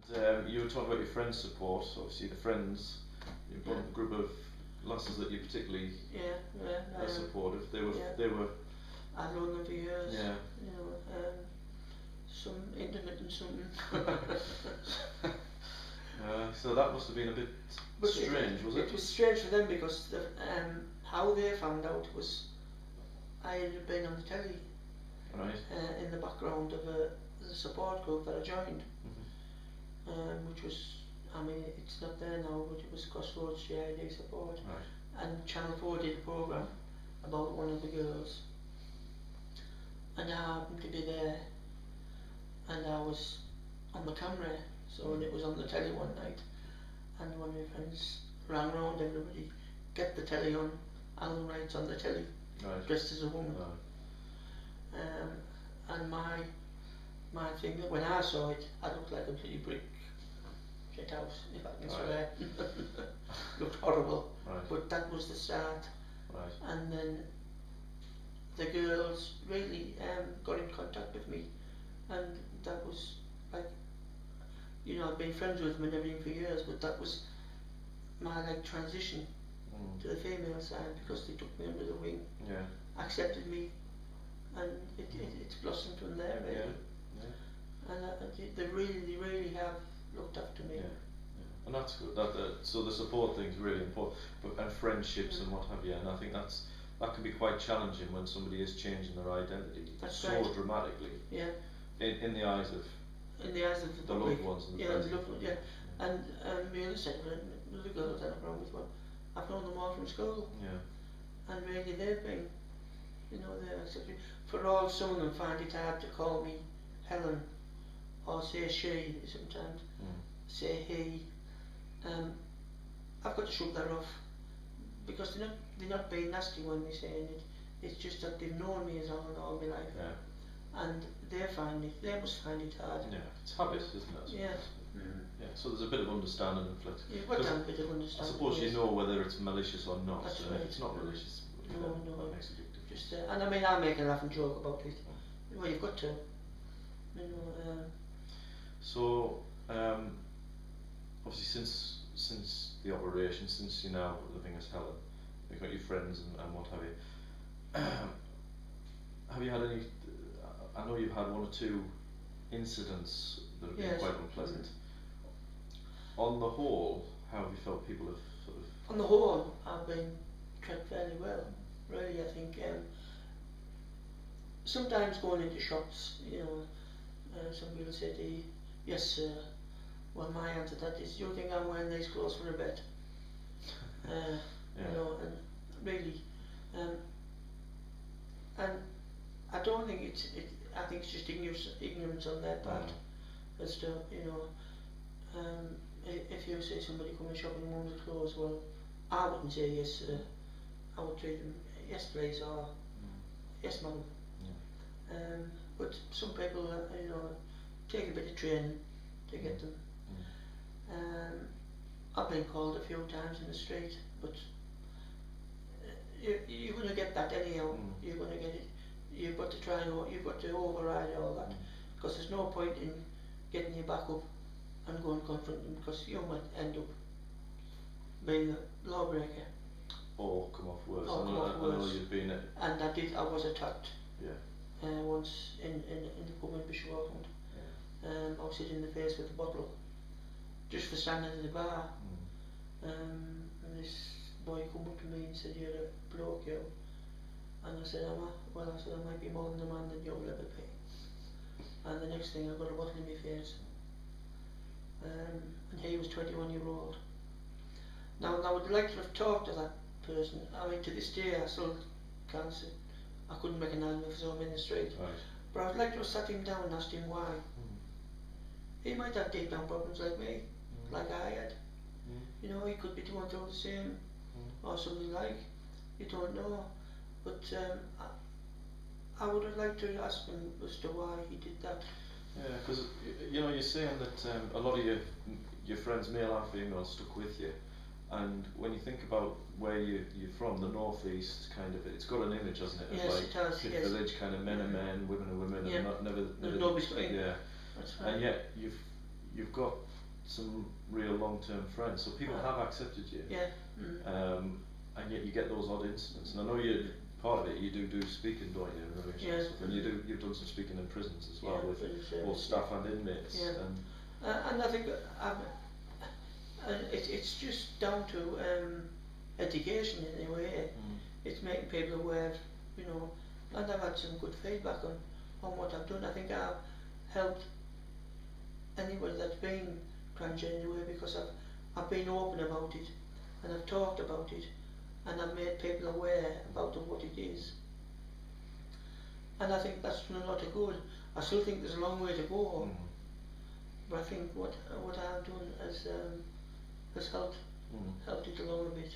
You were talking about your friends' support. Obviously, the friends, you've got a group of lasses that you particularly supportive. They were. I've known them for years. Yeah. You know, some intermittent something. So that must have been a bit strange, was it? It was strange for them because how they found out was I had been on the telly, right, in the background of the support group that I joined, which was, I mean, it's not there now, but it was Crossroads GID support, right, and Channel 4 did a programme about one of the girls, and I happened to be there, and I was on the camera, so it was on the telly one night, and one of my friends ran round everybody, get the telly on, Helen Wright's on the telly, right, dressed as a woman. Right. And my thing, that when I saw it, I looked like a bloody brick shit house, if I can swear. Looked horrible, right, but that was the start. Right. And then the girls really got in contact with me, and that was like, you know, I've been friends with them and everything for years, but that was my like transition to the female side, because they took me under the wing, accepted me, and it's blossomed from there really. And they really have looked after me. And that's good. So the support thing is really important, and friendships and what have you. And I think that can be quite challenging when somebody is changing their identity dramatically. Yeah. In the eyes of. In the eyes of the loved ones and the friends. The loved ones. Yeah. And the other side of it, the girls that I've run with, I've known them all from school. Yeah. And really they've been, you know, for all some of them find it hard to call me Helen, or say she sometimes, say he. I've got to shrug that off, because they're not being nasty when they're saying it. It's just that they've known me as all my life, and they must find it hard. Yeah, it's habit, isn't it? Yeah. Yeah. So there's a bit of understanding and flexibility. You've got to have a bit of understanding. I suppose you know whether it's malicious or not. That's so right. if it's not malicious, no. That makes a big difference. Just and I mean, I make a laugh and joke about it. Well, you've got to. You know. So, obviously, since the operation, since you're now living as Helen, you've got your friends and what have you. Have you had any? I know you've had one or two incidents that have been quite unpleasant. On the whole, how have you felt people have sort of? On the whole, I've been treated fairly well. Really, I think. Sometimes going into shops, you know, some people say to you, "Yes, sir." Well, my answer to that is, "You think I'm wearing these clothes for a bet?" You know, and really, and I don't think I think it's just ignorance on their part as to, you know, if you say somebody coming shopping in women's clothes, well, I wouldn't say yes, sir. I would treat them, yes, please, or yes, madam. But some people, you know, take a bit of training to get them. I've been called a few times in the street, but you're going to get that anyhow. You're going to get it. You've got to try and you've got to override all that, because there's no point in getting your back up and going confront them, because you might end up being a lawbreaker. Or come off worse. Or I know you've been. And I was attacked. Yeah. Once in the pub in Bishop Auckland. I was hit in the face with a bottle, just for standing at the bar. And this boy come up to me and said, "You're a bloke, you." And I said, "Am I?" Well, I said, "I might be more than the man that you'll ever be." And the next thing, I got a bottle in my face. And he was 21-year-old. Now, I would like to have talked to that person. I mean, to this day, I still can't say. I couldn't make an argument if I saw him in the street. Right. But I would like to have sat him down and asked him why. He might have deep down problems like me, like I had. You know, he could be going through the same, or something like. You don't know. But I would have liked to ask him as to why he did that. Yeah, because you know, you're saying that a lot of your friends, male and female, stuck with you, and when you think about where you're from, the northeast kind of, it's got an image, hasn't it? Yes, like it has. Pit Yes. Village kind of men are men, women are women, and never no between. Yeah. That's right. And yet you've got some real long-term friends, so people have accepted you. Yeah. And yet you get those odd incidents, and I know you part of it you do speaking, don't you, in relation to stuff, and you've done some speaking in prisons as well, with both staff and inmates. And I think it's just down to education in a way. It's making people aware of, you know, and I've had some good feedback on what I've done. I think I've helped anybody that's been transgender away, because I've been open about it, and I've talked about it, and I've made people aware about what it is. And I think that's done a lot of good. I still think there's a long way to go, but I think what I've done has helped it along a bit.